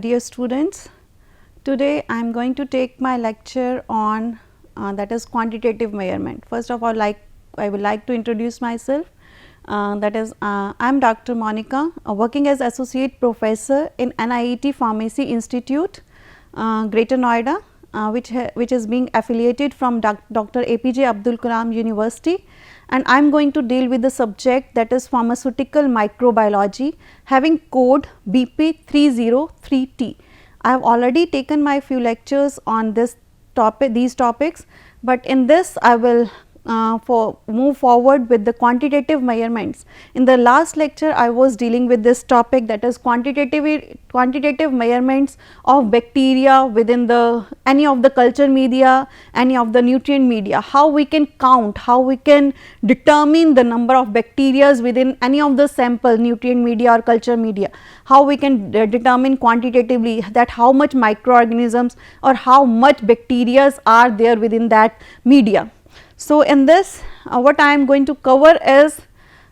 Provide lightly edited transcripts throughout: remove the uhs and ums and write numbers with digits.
dear students. Today I am going to take my lecture on that is quantitative measurement. First of all, I would like to introduce myself. I am Dr. Monica, working as associate professor in NIET Pharmacy Institute, Greater Noida, which is being affiliated from Dr. APJ Abdul Kalam University, and I am going to deal with the subject that is pharmaceutical microbiology, having code BP303T. I have already taken my few lectures on these topics, but in this I will move forward with the quantitative measurements. In the last lecture I was dealing with this topic, that is quantitative measurements of bacteria within any of the culture media, any of the nutrient media, how we can count, how we can determine the number of bacteria within any of the sample nutrient media or culture media, how we can determine quantitatively that how much microorganisms or how much bacteria are there within that media. So, in this what I am going to cover is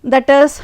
methods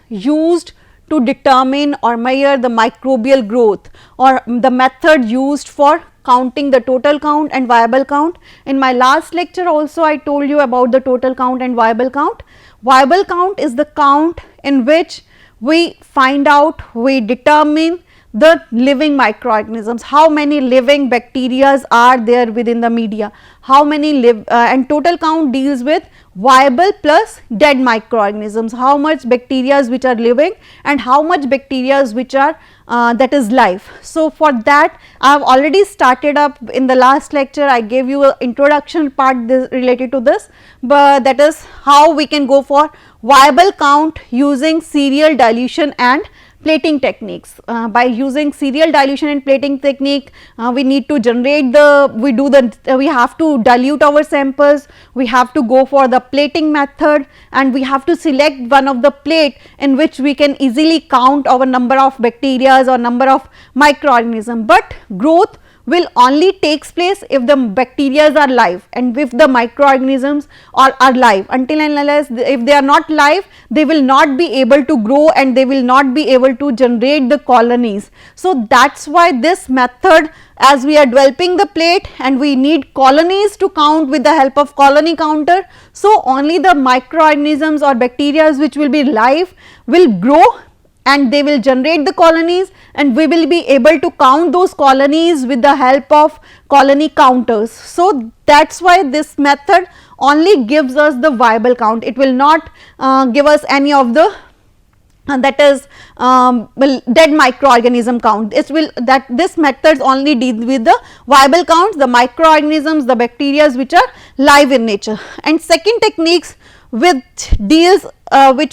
used to determine or measure the microbial growth, or the method used for counting the total count and viable count. In my last lecture also I told you about the total count and viable count. Viable count is the count in which we find out, we determine the living microorganisms, how many living bacteria are there within the media, how many live, and total count deals with viable plus dead microorganisms, how much bacteria which are living and how much bacteria which are that is live. So, for that I have already started up in the last lecture. I gave you an introduction part related to this, but that is how we can go for viable count using serial dilution and plating techniques. By using serial dilution and plating technique, we need to generate we have to dilute our samples, we have to go for the plating method, and we have to select one of the plate in which we can easily count our number of bacteria or number of microorganisms. But growth will only takes place if the bacteria are live and if the microorganisms are live. Until and unless if they are not live, they will not be able to grow and they will not be able to generate the colonies. So, that is why this method, as we are developing the plate and we need colonies to count with the help of colony counter. So, only the microorganisms or bacteria which will be live will grow and they will generate the colonies, and we will be able to count those colonies with the help of colony counters. So, that is why this method only gives us the viable count. It will not give us any of the dead microorganism count. This method only deals with the viable counts, the microorganisms, the bacteria which are live in nature. And second techniques which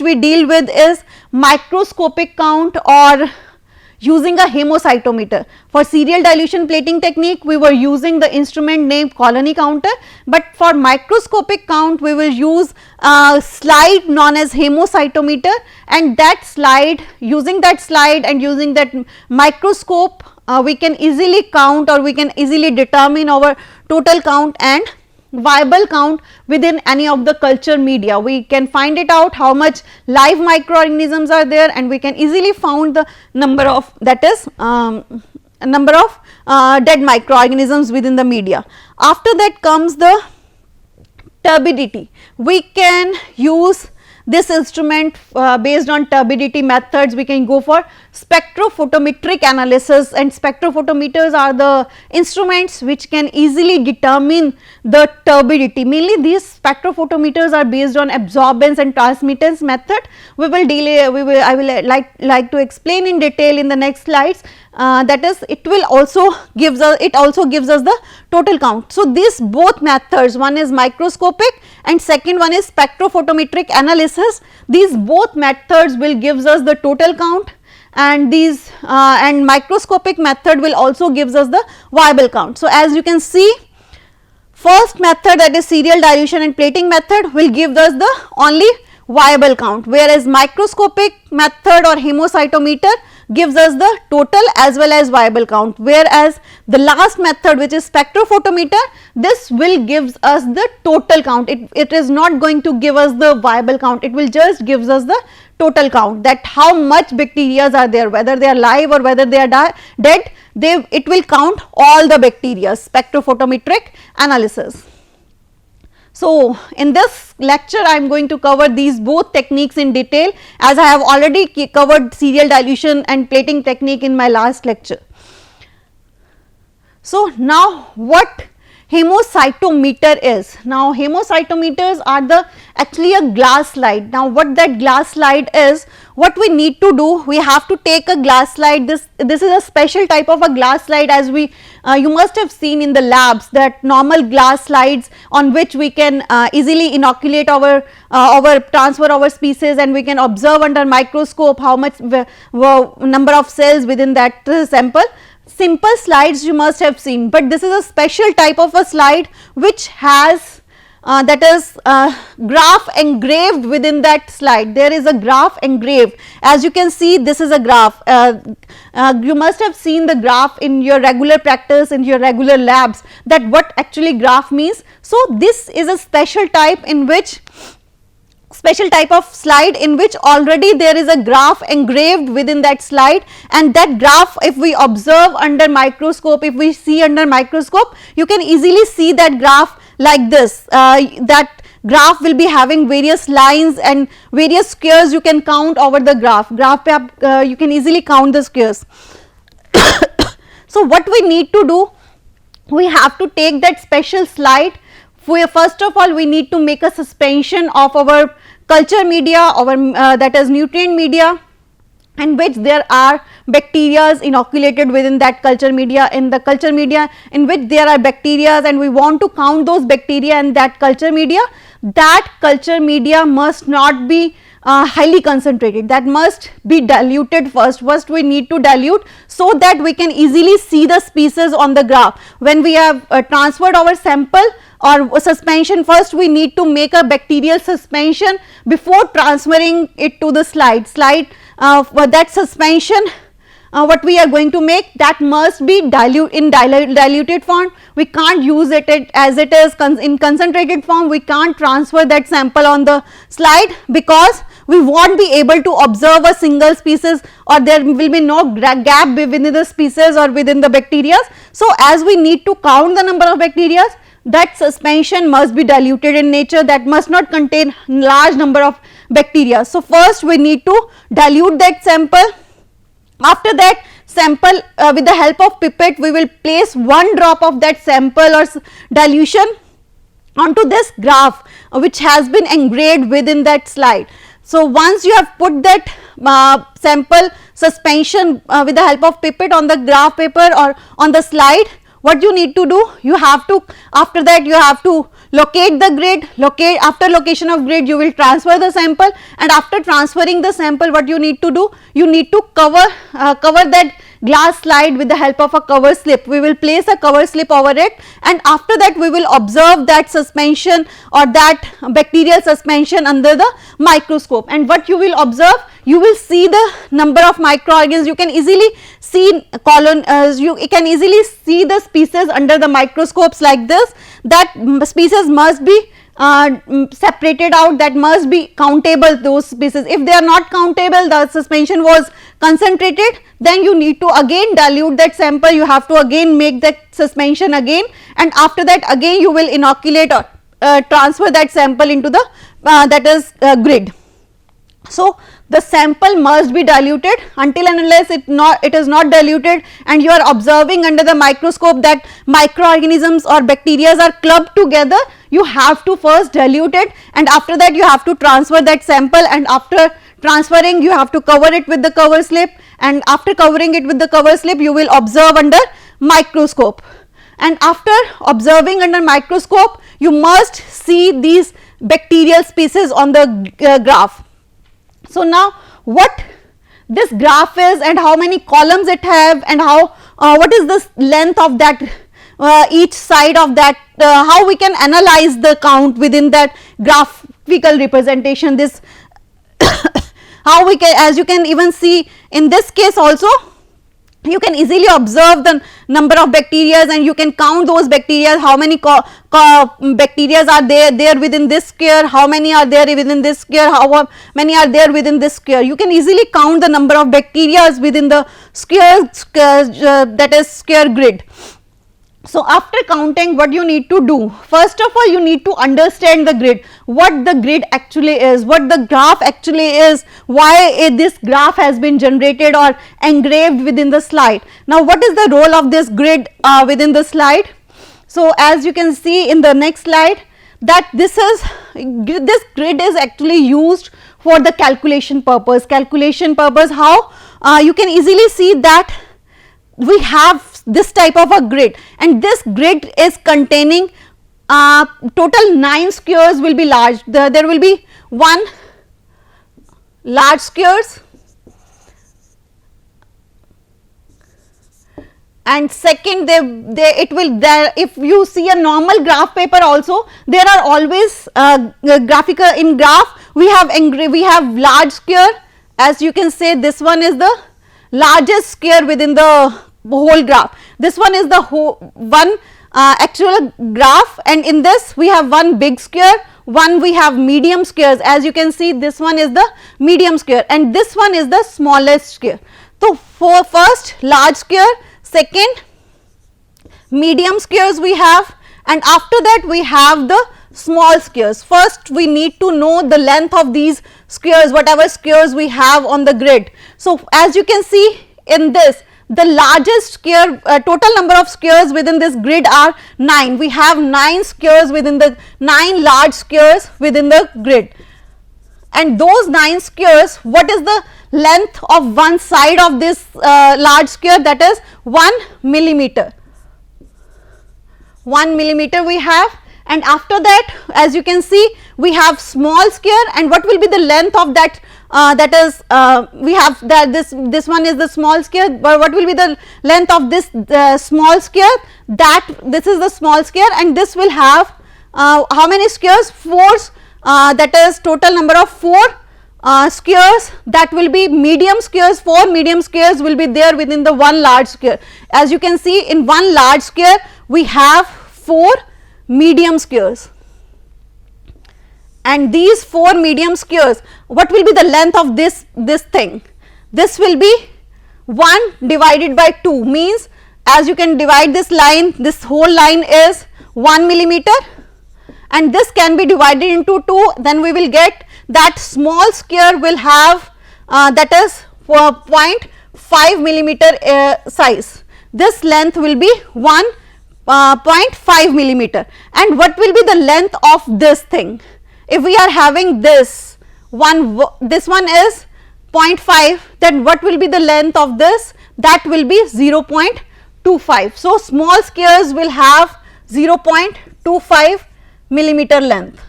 we deal with is microscopic count or using a hemocytometer. For serial dilution plating technique, we were using the instrument named colony counter, but for microscopic count we will use a slide known as hemocytometer, and that slide, using that slide and using that microscope, we can easily count or we can easily determine our total count and viable count within any of the culture media. We can find it out how much live microorganisms are there, and we can easily find the number of dead microorganisms within the media. After that comes the turbidity. We can use this instrument based on turbidity methods. We can go for spectrophotometric analysis, and spectrophotometers are the instruments which can easily determine the turbidity. Mainly these spectrophotometers are based on absorbance and transmittance method. I will like to explain in detail in the next slides. That is, it also gives us the total count. So, these both methods, one is microscopic and second one is spectrophotometric analysis. These both methods will gives us the total count, and these and microscopic method will also gives us the viable count. So, as you can see, first method, that is serial dilution and plating method, will give us the only viable count, whereas microscopic method or hemocytometer gives us the total as well as viable count, whereas the last method, which is spectrophotometer, this will gives us the total count. It is not going to give us the viable count, it will just gives us the total count, that how much bacteria are there, whether they are live or whether they are dead, it will count all the bacteria, spectrophotometric analysis. So, in this lecture I am going to cover these both techniques in detail, as I have already covered serial dilution and plating technique in my last lecture. So, now what hemocytometer is? Now, hemocytometers are actually a glass slide. Now, what that glass slide is, what we need to do, we have to take a glass slide. This is a special type of a glass slide, as you must have seen in the labs, that normal glass slides on which we can easily inoculate our transfer our species, and we can observe under microscope how much number of cells within that sample. Simple slides you must have seen, but this is a special type of a slide which has that is graph engraved within that slide. There is a graph engraved. As you can see, this is a graph. You must have seen the graph in your regular practice, in your regular labs, that what actually graph means. So, this is a special type of slide in which already there is a graph engraved within that slide, and that graph, if we observe under microscope, if we see under microscope, you can easily see that graph like this. That graph will be having various lines and various squares you can count over the graph. You can easily count the squares. So, what we need to do, we have to take that special slide. First of all, we need to make a suspension of our culture media, that is nutrient media, in which there are bacteria inoculated within that culture media. In the culture media in which there are bacteria, and we want to count those bacteria in that culture media, that culture media must not be highly concentrated, that must be diluted first. First we need to dilute, so that we can easily see the species on the graph. When we have transferred our sample or suspension, first we need to make a bacterial suspension before transferring it to the slide. That suspension what we are going to make, that must be diluted form. We can't use it as it is in concentrated form. We can't transfer that sample on the slide, because we won't be able to observe a single species, or there will be no gap within the species or within the bacteria. So, as we need to count the number of bacteria, that suspension must be diluted in nature, that must not contain large number of bacteria. So, first we need to dilute that sample. After that sample, with the help of pipette, we will place 1 drop of that sample or dilution onto this graph which has been engraved within that slide. So, once you have put that sample suspension with the help of pipette on the graph paper or on the slide, what you need to do, you have to, after that you have to locate the grid. After location of grid, you will transfer the sample, and after transferring the sample, what you need to do, you need to cover that glass slide with the help of a cover slip. We will place a cover slip over it, and after that we will observe that suspension or that bacterial suspension under the microscope. And what you will observe, you will see the number of microorganisms. You can easily see you can easily see the species under the microscopes like this. That species must be separated out, that must be countable, those species. If they are not countable, the suspension was concentrated, then you need to again dilute that sample, you have to again make that suspension again, and after that again you will inoculate or transfer that sample into the grid. So, the sample must be diluted. Until and unless it is not diluted and you are observing under the microscope that microorganisms or bacteria are clubbed together, you have to first dilute it, and after that you have to transfer that sample, and after transferring you have to cover it with the cover slip, and after covering it with the cover slip you will observe under microscope, and after observing under microscope you must see these bacterial species on the graph. So, now what this graph is and how many columns it have, and how what is the length of that each side of that, how we can analyze the count within that graphical representation, this how we can, as you can even see in this case also, you can easily observe the number of bacteria and you can count those bacteria, how many bacteria are there within this square, how many are there within this square, how many are there within this square. You can easily count the number of bacteria within the square, that is square grid. So after counting, what you need to do, first of all you need to understand the grid, what the grid actually is, what the graph actually is, why this graph has been generated or engraved within the slide. Now what is the role of this grid within the slide? So as you can see in the next slide, that this grid is actually used for the calculation purpose. How? You can easily see that we have this type of a grid, and this grid is containing total 9 squares will be large. There will be 1 large squares, and second if you see a normal graph paper also, there are always graphical, in graph we have large square. As you can say, this one is the largest square within the whole graph. This one is the one actual graph, and in this we have one big square, one we have medium squares. As you can see, this one is the medium square and this one is the smallest square. So for first large square, second medium squares we have, and after that we have the small squares. First we need to know the length of these squares, whatever squares we have on the grid. So as you can see in this, the largest square, total number of squares within this grid are 9. We have 9 squares within the 9 large squares within the grid, and those 9 squares, what is the length of one side of this large square? That is 1 millimeter. 1 millimeter we have, and after that, as you can see, we have small square, and what will be the length of that? That is we have that this one is the small square, but what will be the length of this small square? That this is the small square, and this will have how many squares? 4, that is total number of 4 squares, that will be medium squares. 4 medium squares will be there within the one large square. As you can see, in one large square we have 4 medium squares, and these 4 medium squares, what will be the length of this thing? This will be 1 divided by 2, means as you can divide this line, this whole line is 1 millimeter, and this can be divided into 2, then we will get that small square will have that is 0.5 millimeter size. This length will be 0.5 millimeter, and what will be the length of this thing? If we are having this one is 0.5, then what will be the length of this? That will be 0.25. So small squares will have 0.25 millimeter length.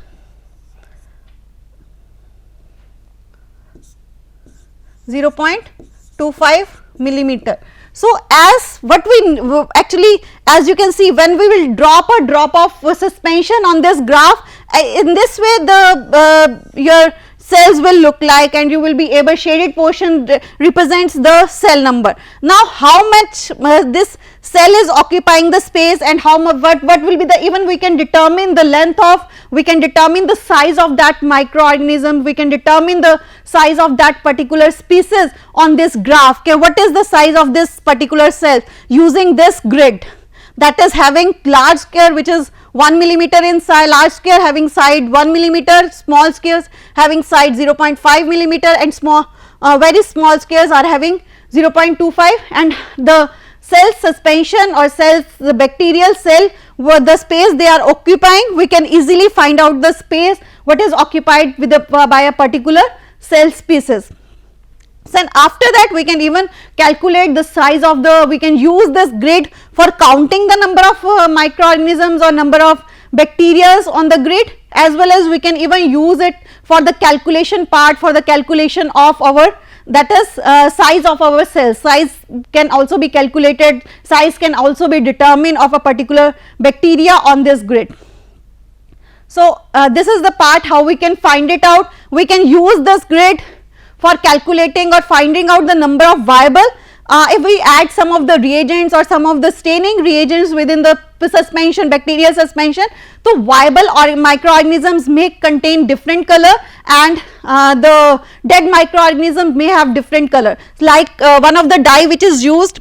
millimeter. So as what we actually, as you can see, when we will drop a drop of suspension on this graph, in this way the your cells will look like, and you will be able, shaded portion represents the cell number. Now how much this cell is occupying the space, and how much, what will be the, even we can determine the length of, we can determine the size of that microorganism, we can determine the size of that particular species on this graph. Okay, what is the size of this particular cell using this grid, that is having large square which is 1 millimeter in size, large square having side 1 millimeter, small squares having side 0.5 millimeter, and small very small squares are having 0.25, and the cell suspension or cells, the bacterial cell, what the space they are occupying, we can easily find out the space what is occupied with by a particular cell species. Then after that we can even calculate the size of the, we can use this grid for counting the number of microorganisms or number of bacteria on the grid, as well as we can even use it for the calculation part, for the calculation of our, that is size of our cells. Size can also be calculated, size can also be determined of a particular bacteria on this grid. So this is the part how we can find it out. We can use this grid for calculating or finding out the number of viable if we add some of the reagents or some of the staining reagents within the suspension, bacterial suspension, so viable or microorganisms may contain different color, and the dead microorganisms may have different color. Like one of the dye which is used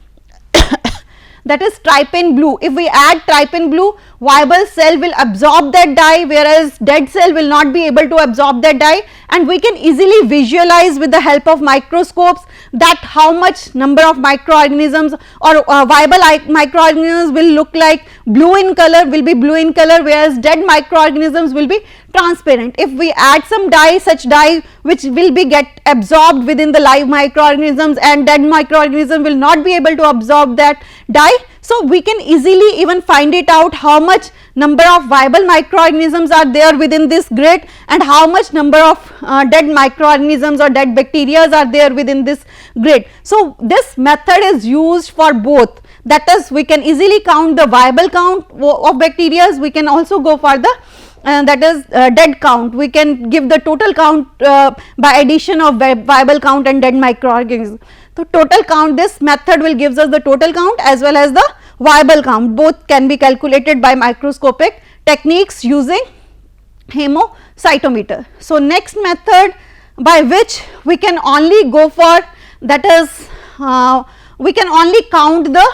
that is trypan blue. If we add trypan blue, viable cell will absorb that dye, whereas dead cell will not be able to absorb that dye, and we can easily visualize with the help of microscopes that how much number of microorganisms or viable microorganisms will look like blue in color, will be blue in color, whereas dead microorganisms will be transparent. If we add some dye, such dye which will be get absorbed within the live microorganisms, and dead microorganism will not be able to absorb that dye, so we can easily even find it out how much number of viable microorganisms are there within this grid, and how much number of dead microorganisms or dead bacteria are there within this grid. So this method is used for both, that is we can easily count the viable count of bacteria, we can also go for the that is dead count, we can give the total count by addition of viable count and dead microorganisms. So total count, this method will gives us the total count as well as the viable count, both can be calculated by microscopic techniques using hemocytometer. So next method by which we can only go for, that is we can only count the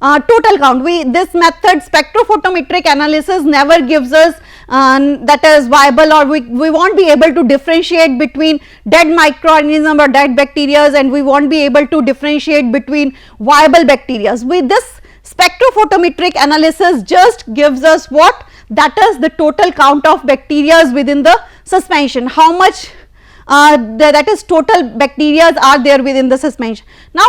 total count. This method spectrophotometric analysis never gives us that is viable, or we won't be able to differentiate between dead microorganism or dead bacteria, and we won't be able to differentiate between viable bacteria. With this spectrophotometric analysis just gives us what, that is the total count of bacteria within the suspension, how much that is total bacteria are there within the suspension. Now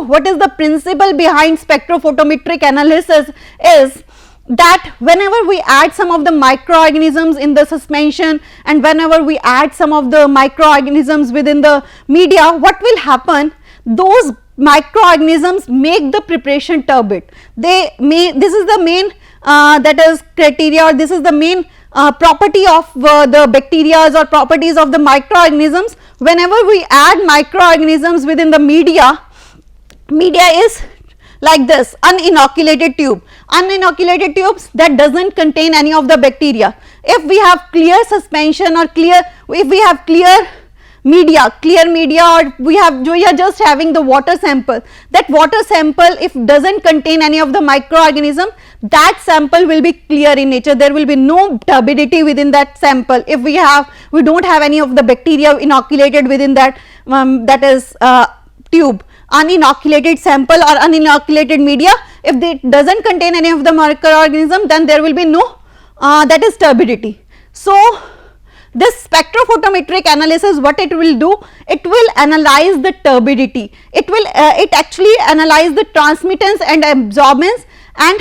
what is the principle behind spectrophotometric analysis is that whenever we add some of the microorganisms in the suspension, and whenever we add some of the microorganisms within the media, what will happen, those microorganisms make the preparation turbid. This is the main that is criteria, or this is the main property of the bacteria or properties of the microorganisms. Whenever we add microorganisms within the media is like this uninoculated tube, uninoculated tubes that does not contain any of the bacteria. If we have clear suspension or if we have clear media, or we are just having the water sample, that water sample if does not contain any of the microorganism, that sample will be clear in nature, there will be no turbidity within that sample. If we do not have any of the bacteria inoculated within that that is tube, uninoculated sample or uninoculated media, if it does not contain any of the microorganism, then there will be no that is turbidity. So this spectrophotometric analysis, what it will do, it will analyze the turbidity, it actually analyze the transmittance and absorbance, and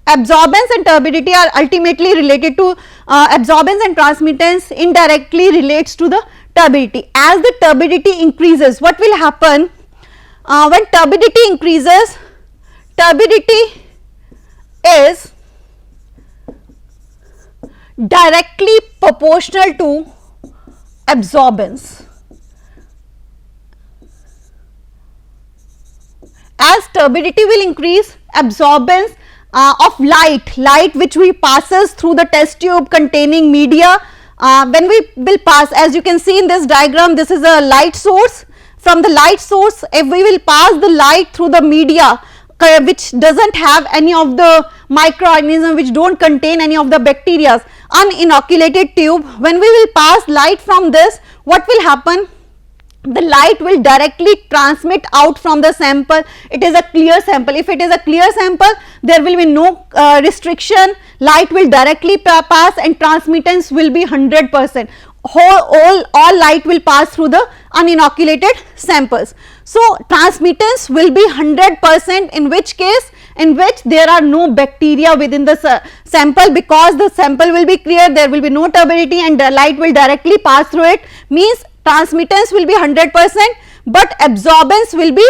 absorbance and turbidity are ultimately related to absorbance, and transmittance indirectly relates to the turbidity. As the turbidity increases, what will happen, when turbidity increases, turbidity is directly proportional to absorbance. As turbidity will increase, absorbance of light which we passes through the test tube containing media, when we will pass, as you can see in this diagram, this is a light source. From the light source, if we will pass the light through the media which does not have any of the microorganism, which do not contain any of the bacteria, uninoculated tube, when we will pass light from this, what will happen, the light will directly transmit out from the sample. It is a clear sample. If it is a clear sample, there will be no restriction, light will directly pass and transmittance will be 100%. All light will pass through the uninoculated samples. So transmittance will be 100%, in which case, in which there are no bacteria within the sample, because the sample will be clear, there will be no turbidity and the light will directly pass through it, means transmittance will be 100%, but absorbance will be,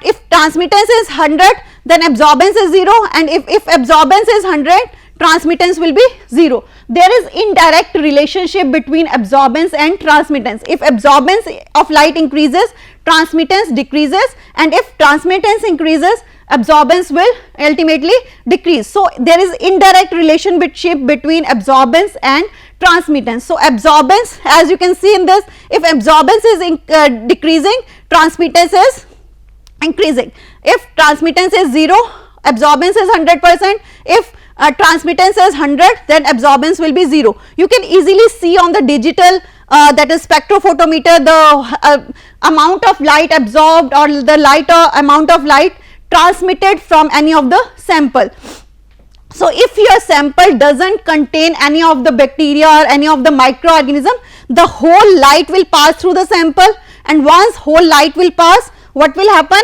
if transmittance is 100, then absorbance is 0, and if absorbance is 100, transmittance will be 0. There is indirect relationship between absorbance and transmittance. If absorbance of light increases, transmittance decreases, and if transmittance increases, absorbance will ultimately decrease. So there is indirect relationship between absorbance and transmittance. So absorbance, as you can see in this, if absorbance is decreasing, transmittance is increasing. If transmittance is 0, absorbance is 100%. If transmittance is 100, then absorbance will be 0. You can easily see on the digital that is spectrophotometer the amount of light absorbed or the amount of light transmitted from any of the sample. So if your sample doesn't contain any of the bacteria or any of the microorganism, the whole light will pass through the sample, and once whole light will pass, what will happen?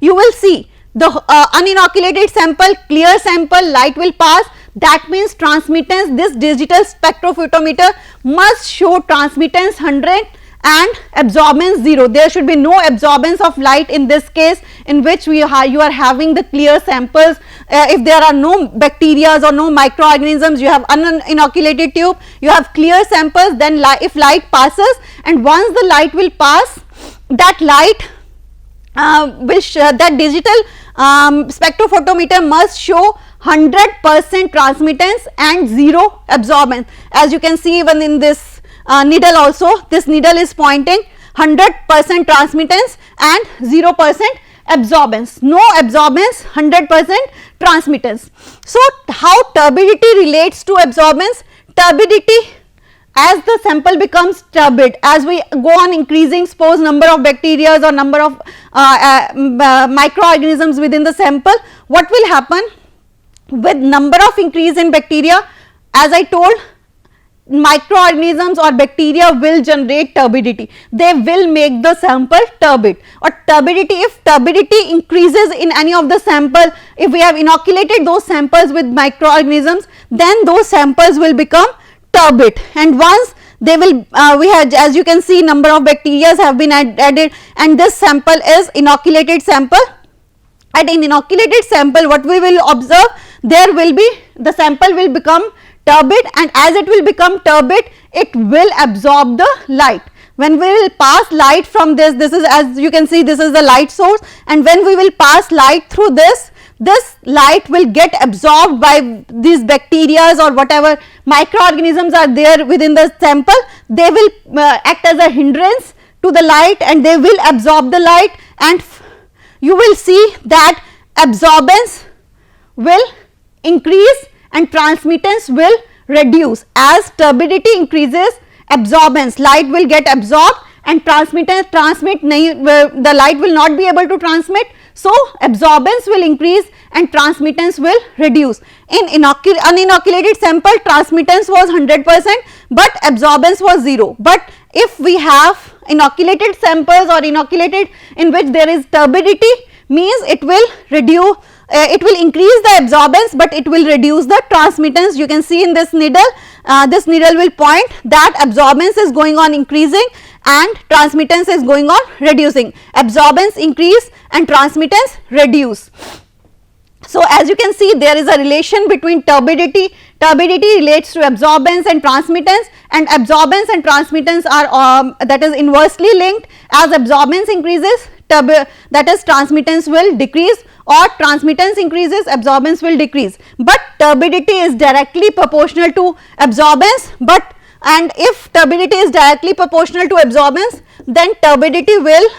You will see the uninoculated sample, clear sample, light will pass. That means transmittance, this digital spectrophotometer must show transmittance 100 and absorbance 0. There should be no absorbance of light in this case, in which you are having the clear samples. If there are no bacteria or no microorganisms, you have uninoculated tube, you have clear samples, then if light passes, and once the light will pass, that light that digital spectrophotometer must show 100% transmittance and 0 absorbance. As you can see, even in this needle also, this needle is pointing 100% transmittance and 0% absorbance. No absorbance, 100% transmittance. So how turbidity relates to absorbance? Turbidity, as the sample becomes turbid, as we go on increasing, suppose number of bacteria or number of microorganisms within the sample, what will happen? With number of increase in bacteria, as I told, microorganisms or bacteria will generate turbidity. They will make the sample turbid. Or turbidity, if turbidity increases in any of the sample, if we have inoculated those samples with microorganisms, then those samples will become turbid, and once they will we have, as you can see, number of bacteria have been added, and this sample is inoculated sample. At an inoculated sample, what we will observe, there will be, the sample will become turbid, and as it will become turbid, it will absorb the light. When we will pass light from this is, as you can see, this is the light source, and when we will pass light through this light will get absorbed by these bacteria or whatever microorganisms are there within the sample. They will act as a hindrance to the light, and they will absorb the light, and you will see that absorbance will increase and transmittance will reduce. As turbidity increases, absorbance, light will get absorbed, and the light will not be able to transmit. So absorbance will increase and transmittance will reduce. In uninoculated sample, transmittance was 100%, but absorbance was 0. But if we have inoculated samples or inoculated in which there is turbidity, means it will reduce, it will increase the absorbance, but it will reduce the transmittance. You can see in this needle will point that absorbance is going on increasing and transmittance is going on reducing. Absorbance increase and transmittance reduce. So as you can see, there is a relation between turbidity. Turbidity relates to absorbance and transmittance, and absorbance and transmittance are that is inversely linked. As absorbance increases, that is transmittance will decrease, or transmittance increases, absorbance will decrease. But turbidity is directly proportional to absorbance, and if turbidity is directly proportional to absorbance, then turbidity will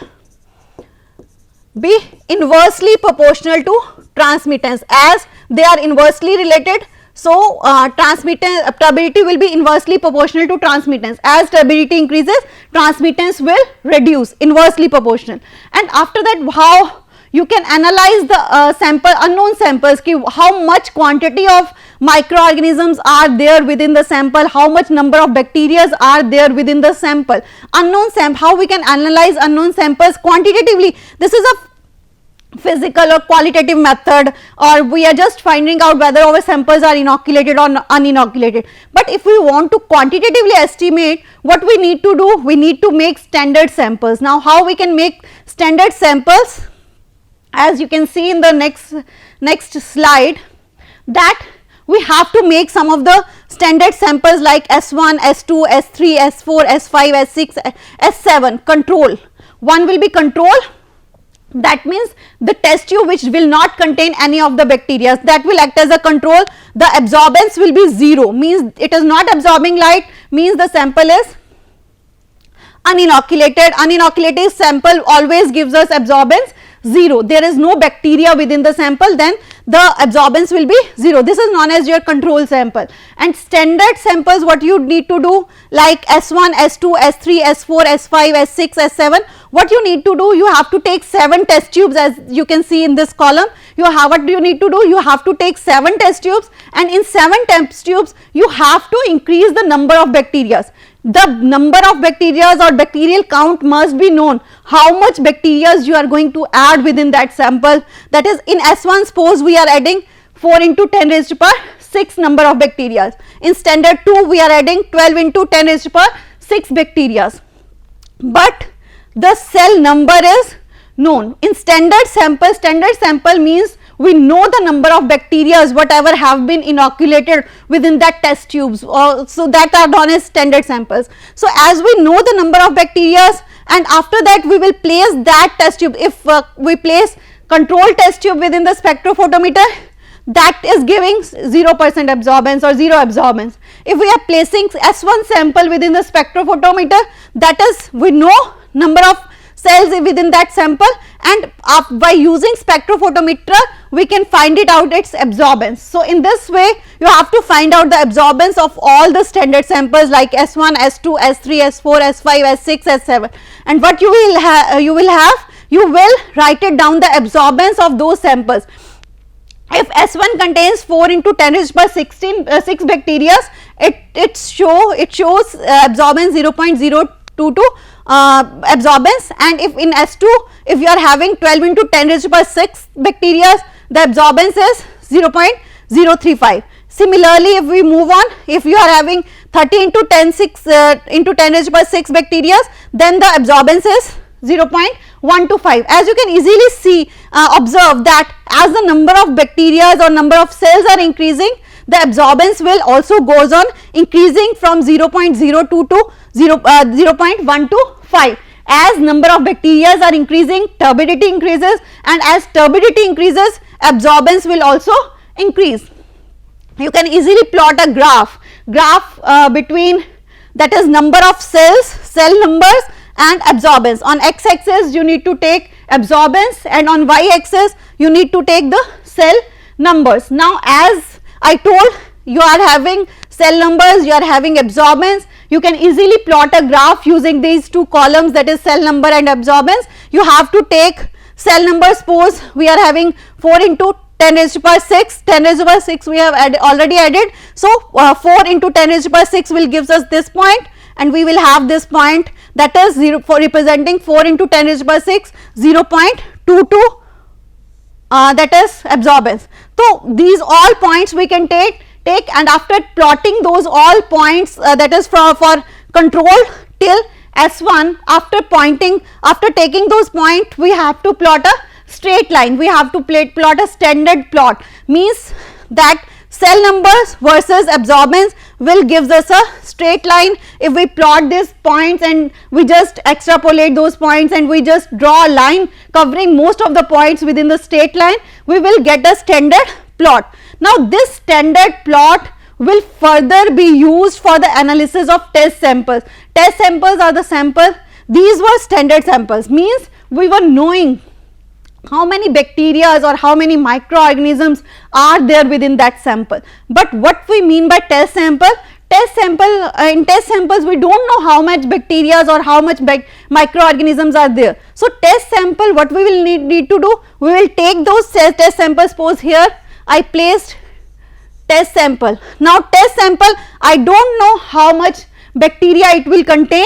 be inversely proportional to transmittance, as they are inversely related. So turbidity will be inversely proportional to transmittance. As turbidity increases, transmittance will reduce, inversely proportional. And after that, how you can analyze the unknown samples, how much quantity of microorganisms are there within the sample, how much number of bacteria are there within the sample. Unknown sample, how we can analyze unknown samples quantitatively. This is a physical or qualitative method, or we are just finding out whether our samples are inoculated or uninoculated. But if we want to quantitatively estimate, what we need to do, we need to make standard samples. Now how we can make standard samples? As you can see in the next slide, that we have to make some of the standard samples like S1, S2, S3, S4, S5, S6, S7 control. One will be control, that means the test tube which will not contain any of the bacteria, that will act as a control. The absorbance will be 0, means it is not absorbing light, means the sample is uninoculated. Uninoculated sample always gives us absorbance 0. There is no bacteria within the sample, then the absorbance will be 0. This is known as your control sample. And standard samples, what you need to do, like S1, S2, S3, S4, S5, S6, S7, what you need to do, you have to take 7 test tubes, as you can see in this column. What do you need to do? You have to take 7 test tubes, and in 7 test tubes you have to increase the number of bacteria. The number of bacteria or bacterial count must be known. How much bacteria you are going to add within that sample. That is, in S1, suppose we are adding 4 into 10 raised to power 6 number of bacteria. In standard 2, we are adding 12 into 10 raised to power 6 bacteria. But the cell number is known. In standard sample means we know the number of bacteria whatever have been inoculated within that test tubes, so that are known as standard samples. So as we know the number of bacteria, and after that we will place that test tube. If we place control test tube within the spectrophotometer, that is giving 0% absorbance or 0 absorbance. If we are placing S1 sample within the spectrophotometer, that is, we know number of cells within that sample, and by using spectrophotometer we can find it out its absorbance. So in this way you have to find out the absorbance of all the standard samples like S1, S2, S3, S4, S5, S6, S7, and what you will write it down the absorbance of those samples. If S1 contains 4 into 10 raised by 6 bacteria, it shows absorbance 0.022 absorbance, and if in S2 if you are having 12 into 10 raised by 6 bacteria, the absorbance is 0.035. Similarly, if we move on, if you are having 30 into 10 raised by 6 bacteria, then the absorbance is 0.125. As you can easily see, observe that as the number of bacteria or number of cells are increasing, the absorbance will also goes on increasing from 0.02 to 0.125. As number of bacteria are increasing, turbidity increases, and as turbidity increases, absorbance will also increase. You can easily plot a graph between, that is, number of cells, cell numbers, and absorbance. On x axis you need to take absorbance, and on y axis you need to take the cell numbers. Now as I told, you are having cell numbers, you are having absorbance, you can easily plot a graph using these two columns, that is cell number and absorbance. You have to take cell number, suppose we are having 4 into 10 raised to power 6, 10 raised to power 6 we have already added. So 4 into 10 raised to power 6 will gives us this point, and we will have this point, that is representing 4 into 10 raised to power 6, 0.22, that is absorbance. So these all points we can take, and after plotting those all points, that is for control till S1, after taking those points, we have to plot a straight line. We have to plot a standard plot, means that cell numbers versus absorbance will gives us a straight line. If we plot these points and we just extrapolate those points and we just draw a line covering most of the points within the straight line, we will get a standard plot. Now this standard plot will further be used for the analysis of test samples. Test samples are the sample, these were standard samples, means we were knowing how many bacteria or how many microorganisms are there within that sample. But what we mean by test sample, in test samples we don't know how much bacteria or how much microorganisms are there. So test sample, what we will need to do, we will take those test samples. Suppose here I placed test sample. Now test sample, I don't know how much bacteria it will contain.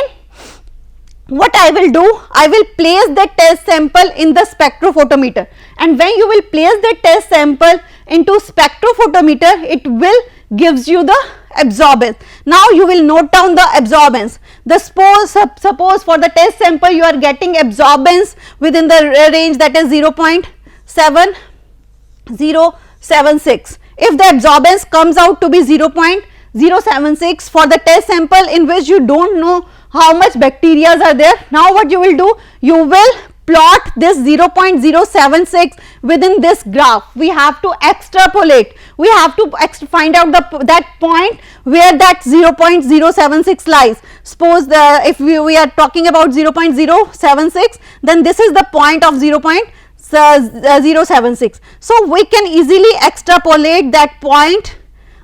What I will do, I will place the test sample in the spectrophotometer, and when you will place the test sample into spectrophotometer, it will gives you the absorbance. Now you will note down the absorbance. Suppose for the test sample you are getting absorbance within the range, that is 0.7076. if the absorbance comes out to be 0.076 for the test sample in which you don't know how much bacteria are there, now what you will do, you will plot this 0.076 within this graph. We have to extrapolate, we have to find out that point where that 0.076 lies. Suppose if we are talking about 0.076, then this is the point of 0.076. So we can easily extrapolate that point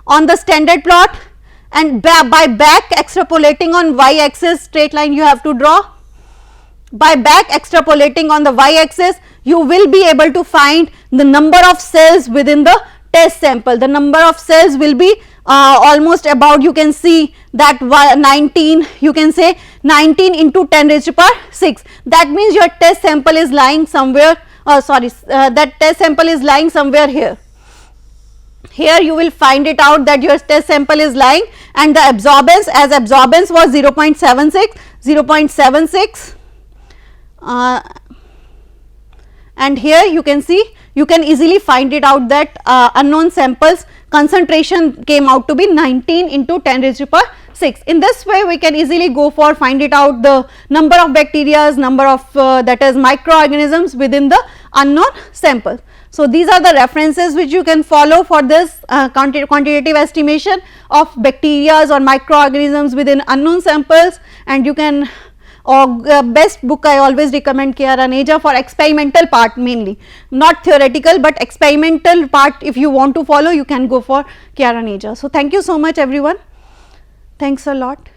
on the standard plot, and by back extrapolating on y axis, straight line you have to draw. By back extrapolating on the y axis, you will be able to find the number of cells within the test sample. The number of cells will be almost about, you can see that 19, you can say 19 into 10 raised to power 6. That means your test sample is lying somewhere, that test sample is lying somewhere here. Here you will find it out that your test sample is lying, and the absorbance, as absorbance was 0.76, and here you can see, you can easily find it out that unknown samples concentration came out to be 19 into 10 raised to power 6. In this way we can easily go for find it out the number of bacteria, number of that is microorganisms within the unknown sample. So these are the references which you can follow for this quantitative estimation of bacteria or microorganisms within unknown samples, and you can, best book I always recommend Chiara-Neja for experimental part, mainly not theoretical but experimental part. If you want to follow, you can go for Chiara-Neja. So thank you so much everyone, thanks a lot.